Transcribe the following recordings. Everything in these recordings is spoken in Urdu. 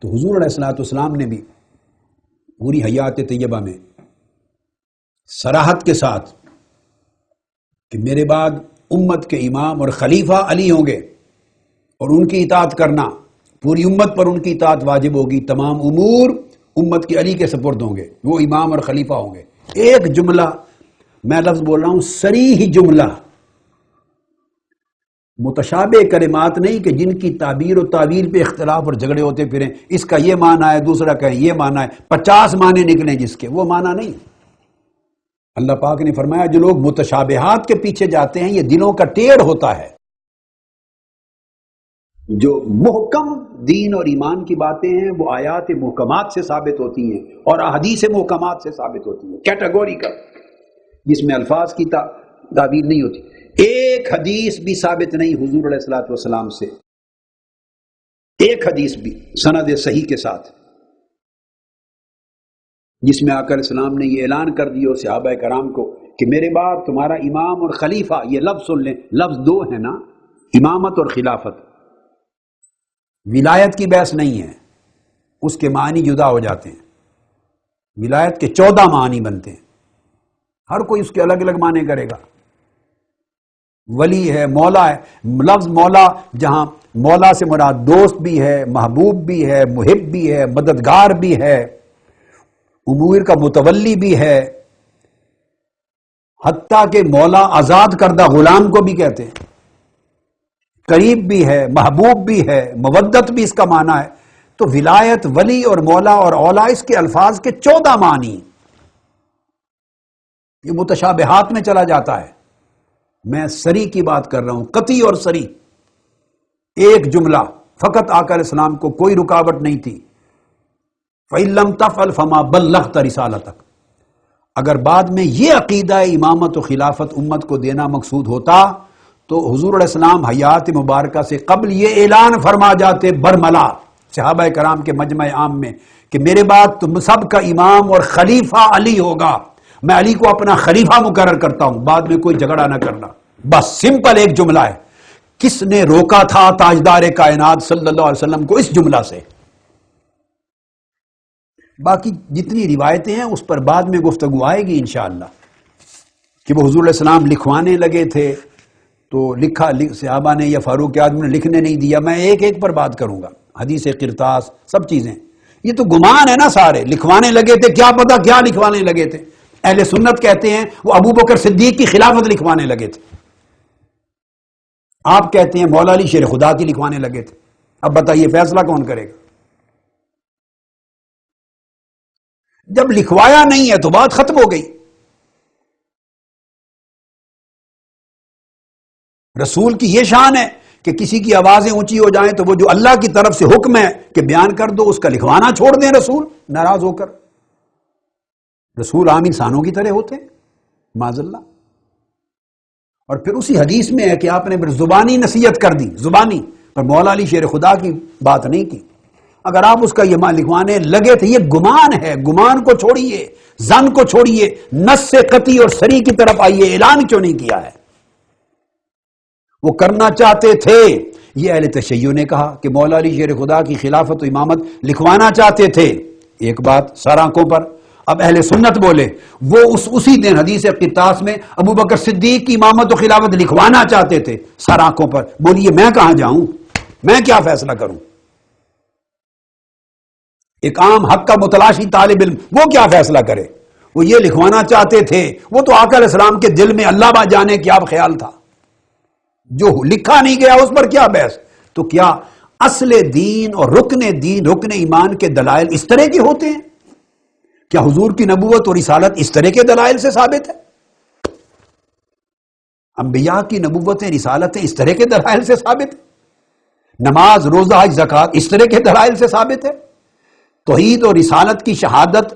تو حضور علیہ الصلوۃ والسلام نے بھی پوری حیات طیبہ میں صراحت کے ساتھ کہ میرے بعد امت کے امام اور خلیفہ علی ہوں گے اور ان کی اطاعت کرنا پوری امت پر ان کی اطاعت واجب ہوگی، تمام امور امت کے علی کے سپرد ہوں گے، وہ امام اور خلیفہ ہوں گے۔ ایک جملہ میں لفظ بول رہا ہوں، صریح جملہ، متشابہ کلمات نہیں کہ جن کی تعبیر و تعویل پہ اختلاف اور جھگڑے ہوتے پھریں، اس کا یہ معنی ہے، دوسرا کہیں یہ معنی ہے، 50 معنی نکلیں جس کے، وہ معنی نہیں۔ اللہ پاک نے فرمایا جو لوگ متشابہات کے پیچھے جاتے ہیں یہ دلوں کا ٹیڑھ ہوتا ہے۔ جو محکم دین اور ایمان کی باتیں ہیں وہ آیات محکمات سے ثابت ہوتی ہیں اور احادیث محکمات سے ثابت ہوتی ہیں، کیٹیگوریکل، جس میں الفاظ کی تعبیر نہیں ہوتی۔ ایک حدیث بھی ثابت نہیں حضور علیہ الصلوۃ والسلام سے، ایک حدیث بھی سند صحیح کے ساتھ، جس میں آقا علیہ السلام نے یہ اعلان کر دیا صحابہ کرام کو کہ میرے بعد تمہارا امام اور خلیفہ، یہ لفظ سن لیں، لفظ دو ہے نا، امامت اور خلافت۔ ولایت کی بحث نہیں ہے، اس کے معنی جدا ہو جاتے ہیں، ولایت کے 14 معنی بنتے ہیں، ہر کوئی اس کے الگ الگ معنی کرے گا۔ ولی ہے، مولا ہے، لفظ مولا جہاں مولا سے مراد دوست بھی ہے، محبوب بھی ہے، محب بھی ہے، مددگار بھی ہے، امور کا متولی بھی ہے، حتیٰ کہ مولا آزاد کردہ غلام کو بھی کہتے ہیں، قریب بھی ہے، محبوب بھی ہے، مودت بھی اس کا معنی ہے۔ تو ولایت، ولی اور مولا اور اولا، اس کے الفاظ کے 14 معنی، یہ متشابہات میں چلا جاتا ہے۔ میں سری کی بات کر رہا ہوں، قطعی اور سری، ایک جملہ، فقط آقا علیہ السلام کو کوئی رکاوٹ نہیں تھی، فَإِن لَمْ تَفْعَلْ فَمَا بَلَّغْتَ رِسَالَتَكَ۔ اگر بعد میں یہ عقیدہ امامت و خلافت امت کو دینا مقصود ہوتا تو حضور علیہ السلام حیات مبارکہ سے قبل یہ اعلان فرما جاتے برملا صحابہ کرام کے مجمع عام میں کہ میرے بعد تم سب کا امام اور خلیفہ علی ہوگا، میں علی کو اپنا خلیفہ مقرر کرتا ہوں، بعد میں کوئی جھگڑا نہ کرنا۔ بس سمپل ایک جملہ ہے۔ کس نے روکا تھا تاجدار کائنات صلی اللہ علیہ وسلم کو اس جملہ سے؟ باقی جتنی روایتیں ہیں اس پر بعد میں گفتگو آئے گی انشاءاللہ، کہ وہ حضور علیہ السلام لکھوانے لگے تھے تو لکھا صحابہ نے یا فاروق اعظم نے لکھنے نہیں دیا۔ میں ایک ایک پر بات کروں گا، حدیث قرطاس سب چیزیں، یہ تو گمان ہے نا، سارے لکھوانے لگے تھے، کیا پتہ کیا لکھوانے لگے تھے۔ اہل سنت کہتے ہیں وہ ابو بکر صدیق کی خلافت لکھوانے لگے تھے، آپ کہتے ہیں مولا علی شیر خدا کی لکھوانے لگے تھے۔ اب بتائیے فیصلہ کون کرے گا؟ جب لکھوایا نہیں ہے تو بات ختم ہو گئی۔ رسول کی یہ شان ہے کہ کسی کی آوازیں اونچی ہو جائیں تو وہ جو اللہ کی طرف سے حکم ہے کہ بیان کر دو، اس کا لکھوانا چھوڑ دیں رسول ناراض ہو کر۔ رسول عام انسانوں کی طرح ہوتے ہیں معاذ اللہ۔ اور پھر اسی حدیث میں ہے کہ آپ نے پھر زبانی نصیحت کر دی، زبانی، پر مولا علی شیر خدا کی بات نہیں کی۔ اگر آپ اس کا یہ لکھوانے لگے تھے، یہ گمان ہے، گمان کو چھوڑیے، ظن کو چھوڑیے، نص سے قطعی اور صریح کی طرف آئیے۔ اعلان کیوں نہیں کیا ہے؟ وہ کرنا چاہتے تھے، یہ اہل تشیع نے کہا کہ مولا علی شیر خدا کی خلافت و امامت لکھوانا چاہتے تھے، ایک بات سر آنکھوں پر۔ اب اہل سنت بولے وہ اسی دن حدیث قرطاس میں ابو بکر صدیق کی امامت و خلافت لکھوانا چاہتے تھے سر آنکھوں پر۔ بولیے میں کہاں جاؤں، میں کیا فیصلہ کروں؟ ایک عام حق کا متلاشی طالب علم وہ کیا فیصلہ کرے؟ وہ یہ لکھوانا چاہتے تھے، وہ تو آقا علیہ السلام کے دل میں اللہ با جانے کیا خیال تھا، جو لکھا نہیں گیا اس پر کیا بحث۔ تو کیا اصل دین اور رکن دین، رکن ایمان کے دلائل اس طرح کے ہوتے ہیں؟ کیا حضور کی نبوت اور رسالت اس طرح کے دلائل سے ثابت ہے؟ انبیاء کی نبوتیں، رسالتیں اس طرح کے دلائل سے ثابت ہے؟ نماز، روزہ، حج، زکوٰۃ اس طرح کے دلائل سے ثابت ہے؟ توحید اور رسالت کی شہادت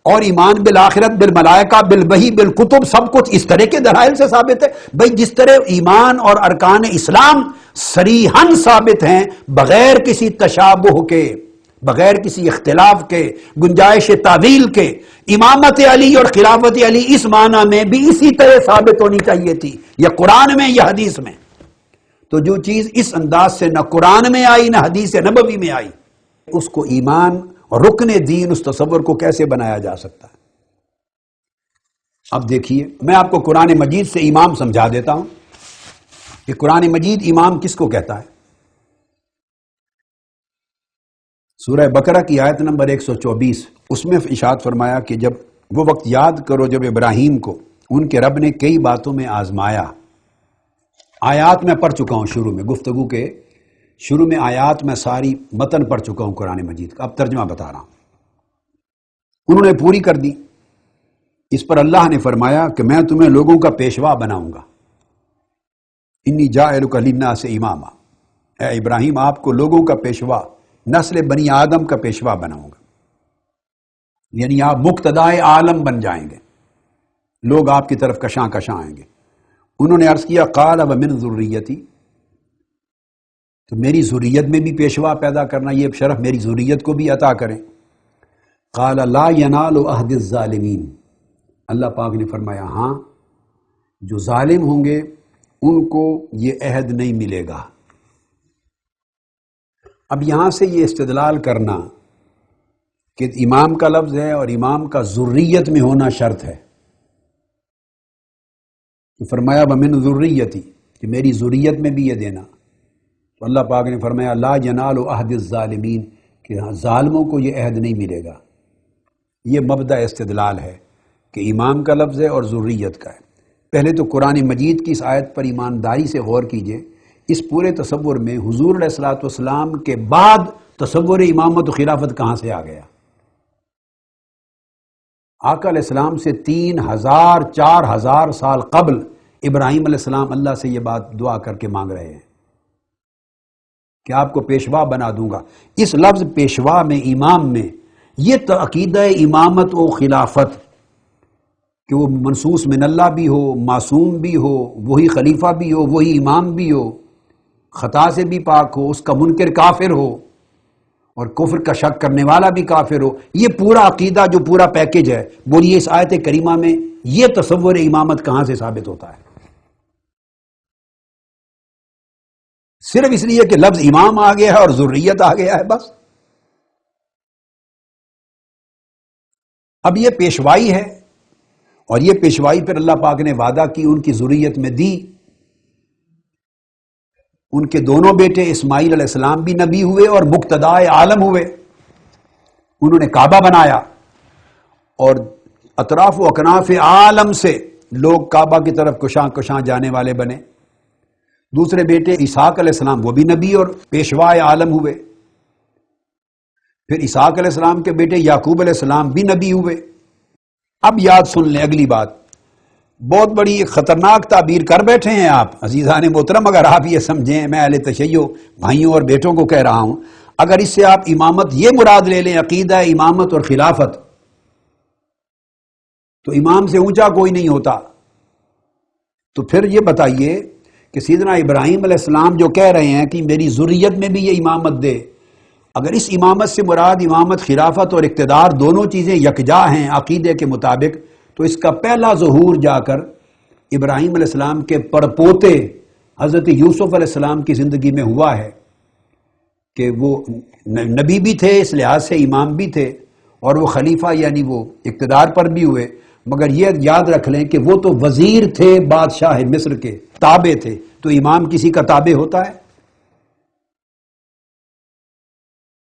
اور ایمان بالآخرت، بالملائکہ، بالوحی، بالکتب، سب کچھ اس طرح کے دلائل سے ثابت ہے؟ بھئی جس طرح ایمان اور ارکان اسلام صریحاً ثابت ہیں بغیر کسی تشابہ کے، بغیر کسی اختلاف کے، گنجائش تعویل کے، امامت علی اور خلافت علی اس معنی میں بھی اسی طرح ثابت ہونی چاہیے تھی، یا قرآن میں یا حدیث میں۔ تو جو چیز اس انداز سے نہ قرآن میں آئی نہ حدیث نبوی میں آئی، اس کو ایمان اور رکن دین اس تصور کو کیسے بنایا جا سکتا ہے؟ اب دیکھیے، میں آپ کو قرآن مجید سے امام سمجھا دیتا ہوں کہ قرآن مجید امام کس کو کہتا ہے۔ سورہ بقرہ کی آیت نمبر 124، اس میں ارشاد فرمایا کہ جب وہ وقت یاد کرو جب ابراہیم کو ان کے رب نے کئی باتوں میں آزمایا۔ آیات میں پڑھ چکا ہوں شروع میں، گفتگو کے شروع میں آیات میں ساری متن پڑھ چکا ہوں قرآن مجید کا، اب ترجمہ بتا رہا ہوں۔ انہوں نے پوری کر دی، اس پر اللہ نے فرمایا کہ میں تمہیں لوگوں کا پیشوا بناؤں گا۔ انی جاعلک للناس اماما، اے ابراہیم آپ کو لوگوں کا پیشوا، نسل بنی آدم کا پیشوا بناؤں گا، یعنی آپ مقتدائے عالم بن جائیں گے، لوگ آپ کی طرف کشاں کشاں آئیں گے۔ انہوں نے عرض کیا قال ومن ذریتی، تو میری ذریت میں بھی پیشوا پیدا کرنا، یہ شرف میری ذریت کو بھی عطا کریں۔ قال لا ینال عہد الظالمین، اللہ پاک نے فرمایا ہاں جو ظالم ہوں گے ان کو یہ عہد نہیں ملے گا۔ اب یہاں سے یہ استدلال کرنا کہ امام کا لفظ ہے اور امام کا ذریت میں ہونا شرط ہے، تو فرمایا ومن ذریتی کہ میری ذریت میں بھی یہ دینا، تو اللہ پاک نے فرمایا لا ینال عہد الظالمین کہ ظالموں کو یہ عہد نہیں ملے گا۔ یہ مبدأ استدلال ہے کہ امام کا لفظ ہے اور ذریت کا ہے۔ پہلے تو قرآن مجید کی اس آیت پر ایمانداری سے غور کیجئے، اس پورے تصور میں حضور علیہ الصلوۃ والسلام کے بعد تصور امامت و خلافت کہاں سے آ گیا؟ آقا علیہ السلام سے 3000 4000 سال قبل ابراہیم علیہ السلام اللہ سے یہ بات دعا کر کے مانگ رہے ہیں کہ آپ کو پیشوا بنا دوں گا۔ اس لفظ پیشوا میں، امام میں، یہ عقیدہ امامت و خلافت کہ وہ منصوص من اللہ بھی ہو، معصوم بھی ہو، وہی خلیفہ بھی ہو، وہی امام بھی ہو، خطا سے بھی پاک ہو، اس کا منکر کافر ہو اور کفر کا شک کرنے والا بھی کافر ہو، یہ پورا عقیدہ جو پورا پیکج ہے، بولیے اس آیت کریمہ میں یہ تصور امامت کہاں سے ثابت ہوتا ہے؟ صرف اس لیے کہ لفظ امام آ گیا ہے اور ذریت آ گیا ہے، بس۔ اب یہ پیشوائی ہے، اور یہ پیشوائی پھر اللہ پاک نے وعدہ کی ان کی ذریت میں دی۔ ان کے دونوں بیٹے اسماعیل علیہ السلام بھی نبی ہوئے اور مقتدائے عالم ہوئے، انہوں نے کعبہ بنایا اور اطراف و اکناف عالم سے لوگ کعبہ کی طرف کشاں کشاں جانے والے بنے۔ دوسرے بیٹے اسحاق علیہ السلام وہ بھی نبی اور پیشوائے عالم ہوئے۔ پھر اسحاق علیہ السلام کے بیٹے یعقوب علیہ السلام بھی نبی ہوئے۔ اب یاد سن لیں اگلی بات، بہت بڑی خطرناک تعبیر کر بیٹھے ہیں آپ عزیزان محترم، اگر آپ یہ سمجھیں، میں اہل تشیع بھائیوں اور بیٹوں کو کہہ رہا ہوں، اگر اس سے آپ امامت یہ مراد لے لیں عقیدہ امامت اور خلافت، تو امام سے اونچا کوئی نہیں ہوتا۔ تو پھر یہ بتائیے کہ سیدنا ابراہیم علیہ السلام جو کہہ رہے ہیں کہ میری ذریت میں بھی یہ امامت دے، اگر اس امامت سے مراد امامت خلافت اور اقتدار دونوں چیزیں یکجا ہیں عقیدے کے مطابق، تو اس کا پہلا ظہور جا کر ابراہیم علیہ السلام کے پڑپوتے حضرت یوسف علیہ السلام کی زندگی میں ہوا ہے کہ وہ نبی بھی تھے، اس لحاظ سے امام بھی تھے، اور وہ خلیفہ یعنی وہ اقتدار پر بھی ہوئے، مگر یہ یاد رکھ لیں کہ وہ تو وزیر تھے بادشاہ مصر کے، تابع تھے، تو امام کسی کا تابع ہوتا ہے؟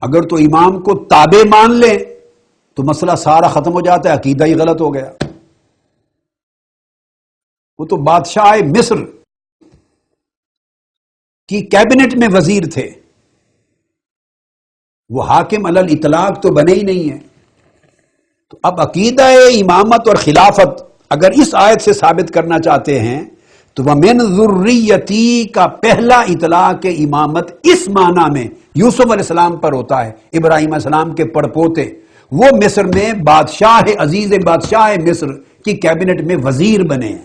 اگر تو امام کو تابع مان لیں تو مسئلہ سارا ختم ہو جاتا ہے، عقیدہ ہی غلط ہو گیا۔ وہ تو بادشاہ مصر کی کیبنٹ میں وزیر تھے، وہ حاکم علی الاطلاق تو بنے ہی نہیں ہیں۔ تو اب عقیدہ امامت اور خلافت اگر اس آیت سے ثابت کرنا چاہتے ہیں تو وَمِن ذُرِّيَّتِي کا پہلا اطلاق امامت اس معنی میں یوسف علیہ السلام پر ہوتا ہے، ابراہیم علیہ السلام کے پڑپوتے، وہ مصر میں بادشاہ عزیز بادشاہ مصر کی کیبنٹ میں وزیر بنے،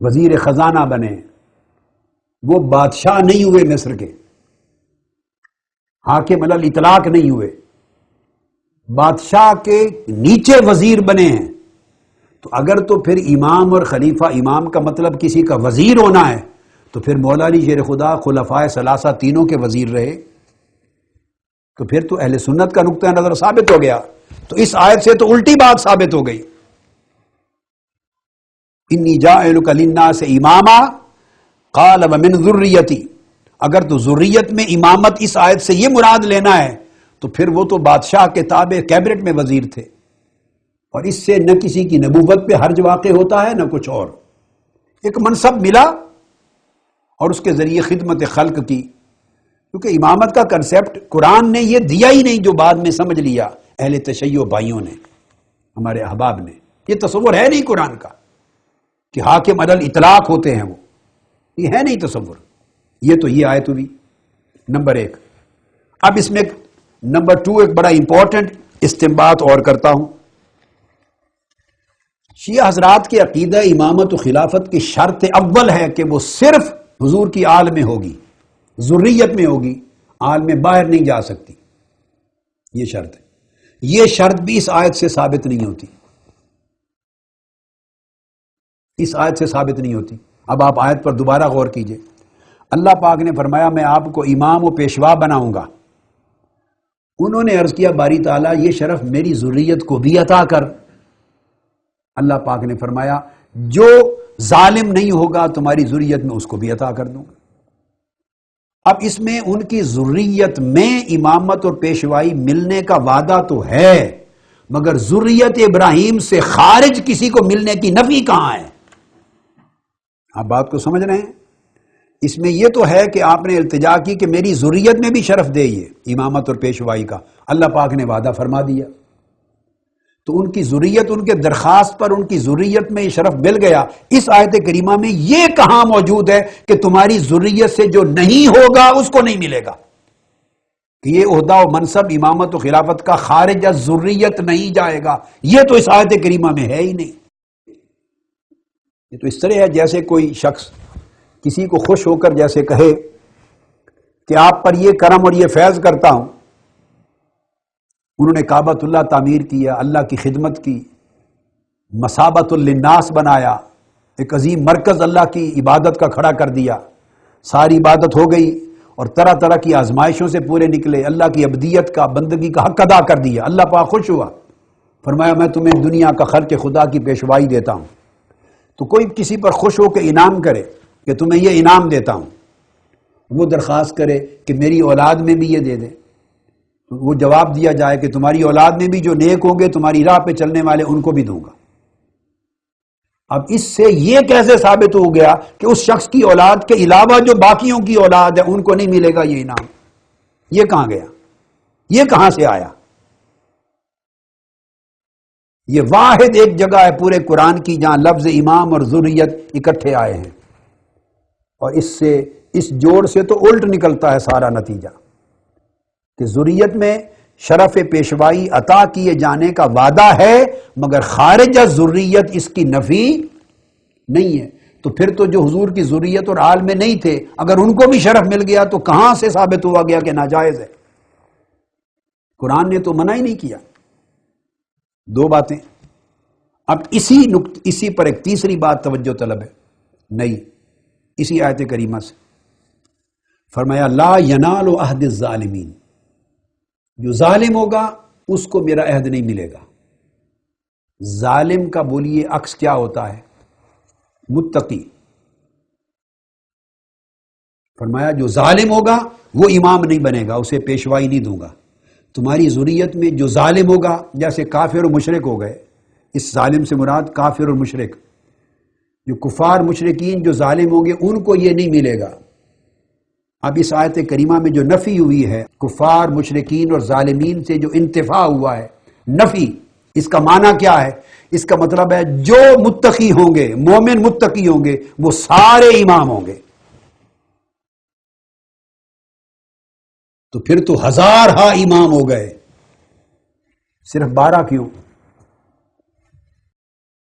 وزیر خزانہ بنے، وہ بادشاہ نہیں ہوئے مصر کے، حاکم علی الاطلاق نہیں ہوئے، بادشاہ کے نیچے وزیر بنے ہیں۔ تو اگر تو پھر امام اور خلیفہ، امام کا مطلب کسی کا وزیر ہونا ہے، تو پھر مولا علی شیر خدا خلفائے ثلاثہ تینوں کے وزیر رہے، تو پھر تو اہل سنت کا نقطہ نظر ثابت ہو گیا. تو اس آیت سے تو الٹی بات ثابت ہو گئی. انی جاعلک للناس اماما قال ومن ذریتی. اگر تو ذریت میں امامت اس آیت سے یہ مراد لینا ہے تو پھر وہ تو بادشاہ کے تابع کیبنٹ میں وزیر تھے، اور اس سے نہ کسی کی نبوت پہ حرج واقع ہوتا ہے نہ کچھ اور. ایک منصب ملا اور اس کے ذریعے خدمت خلق کی. کیونکہ امامت کا کنسیپٹ قرآن نے یہ دیا ہی نہیں، جو بعد میں سمجھ لیا اہل تشیع بھائیوں نے، ہمارے احباب نے. یہ تصور ہے نہیں قرآن کا کہ حاکم علی الاطلاق ہوتے ہیں، وہ یہ ہے نہیں تصور. یہ تو یہ آیت ہوئی نمبر 1. اب اس میں نمبر 2 ایک بڑا امپورٹنٹ استنباط اور کرتا ہوں. شیعہ حضرات کے عقیدہ امامت و خلافت کی شرط اول ہے کہ وہ صرف حضور کی آل میں ہوگی، ذریت میں ہوگی، آل میں باہر نہیں جا سکتی. یہ شرط ہے. یہ شرط بھی اس آیت سے ثابت نہیں ہوتی، اس آیت سے ثابت نہیں ہوتی. اب آپ آیت پر دوبارہ غور کیجئے. اللہ پاک نے فرمایا میں آپ کو امام و پیشوا بناؤں گا. انہوں نے عرض کیا باری تعالیٰ یہ شرف میری ذریت کو بھی عطا کر. اللہ پاک نے فرمایا جو ظالم نہیں ہوگا تمہاری ذریت میں اس کو بھی عطا کر دوں گا. اب اس میں ان کی ذریت میں امامت اور پیشوائی ملنے کا وعدہ تو ہے، مگر ذریت ابراہیم سے خارج کسی کو ملنے کی نفی کہاں ہے؟ آپ بات کو سمجھ رہے ہیں؟ اس میں یہ تو ہے کہ آپ نے التجا کی کہ میری ذریت میں بھی شرف دے یہ امامت اور پیشوائی کا. اللہ پاک نے وعدہ فرما دیا. تو ان کی ذریت، ان کے درخواست پر ان کی ذریت میں یہ شرف مل گیا. اس آیت کریمہ میں یہ کہاں موجود ہے کہ تمہاری ذریت سے جو نہیں ہوگا اس کو نہیں ملے گا؟ کہ یہ عہدہ و منصب امامت و خلافت کا خارج از ذریت نہیں جائے گا. یہ تو اس آیت کریمہ میں ہے ہی نہیں. یہ تو اس طرح ہے جیسے کوئی شخص کسی کو خوش ہو کر جیسے کہے کہ آپ پر یہ کرم اور یہ فیض کرتا ہوں. انہوں نے کعبۃ اللہ تعمیر کیا، اللہ کی خدمت کی، مثابۃ للناس بنایا، ایک عظیم مرکز اللہ کی عبادت کا کھڑا کر دیا. ساری عبادت ہو گئی اور طرح طرح کی آزمائشوں سے پورے نکلے، اللہ کی عبدیت کا، بندگی کا حق ادا کر دیا. اللہ پاک خوش ہوا، فرمایا میں تمہیں دنیا کا خلق خدا کی پیشوائی دیتا ہوں. تو کوئی کسی پر خوش ہو کے انعام کرے کہ تمہیں یہ انعام دیتا ہوں، وہ درخواست کرے کہ میری اولاد میں بھی یہ دے دے، تو وہ جواب دیا جائے کہ تمہاری اولاد میں بھی جو نیک ہوں گے تمہاری راہ پہ چلنے والے ان کو بھی دوں گا. اب اس سے یہ کیسے ثابت ہو گیا کہ اس شخص کی اولاد کے علاوہ جو باقیوں کی اولاد ہے ان کو نہیں ملے گا یہ انعام؟ یہ کہاں گیا؟ یہ کہاں سے آیا؟ یہ واحد ایک جگہ ہے پورے قرآن کی جہاں لفظ امام اور ذریت اکٹھے آئے ہیں، اور اس جوڑ سے تو الٹ نکلتا ہے سارا نتیجہ کہ ذریت میں شرف پیشوائی عطا کیے جانے کا وعدہ ہے، مگر خارج از ذریت اس کی نفی نہیں ہے. تو پھر تو جو حضور کی ذریت اور آل میں نہیں تھے اگر ان کو بھی شرف مل گیا تو کہاں سے ثابت ہوا گیا کہ ناجائز ہے؟ قرآن نے تو منع ہی نہیں کیا. دو باتیں. اب اسی پر ایک تیسری بات توجہ طلب ہے، نہیں اسی آیت کریمہ سے فرمایا لا ینال عہد الظالمین، جو ظالم ہوگا اس کو میرا عہد نہیں ملے گا. ظالم کا بولیے عکس کیا ہوتا ہے؟ متقی. فرمایا جو ظالم ہوگا وہ امام نہیں بنے گا، اسے پیشوائی نہیں دوں گا. تمہاری ذریت میں جو ظالم ہوگا، جیسے کافر و مشرک ہو گئے، اس ظالم سے مراد کافر اور مشرک، جو کفار مشرکین جو ظالم ہوں گے ان کو یہ نہیں ملے گا. اب اس آیت کریمہ میں جو نفی ہوئی ہے کفار مشرکین اور ظالمین سے، جو انتفاع ہوا ہے، نفی، اس کا معنی کیا ہے؟ اس کا مطلب ہے جو متقی ہوں گے، مومن متقی ہوں گے، وہ سارے امام ہوں گے. تو پھر تو ہزارہا امام ہو گئے، صرف 12 کیوں؟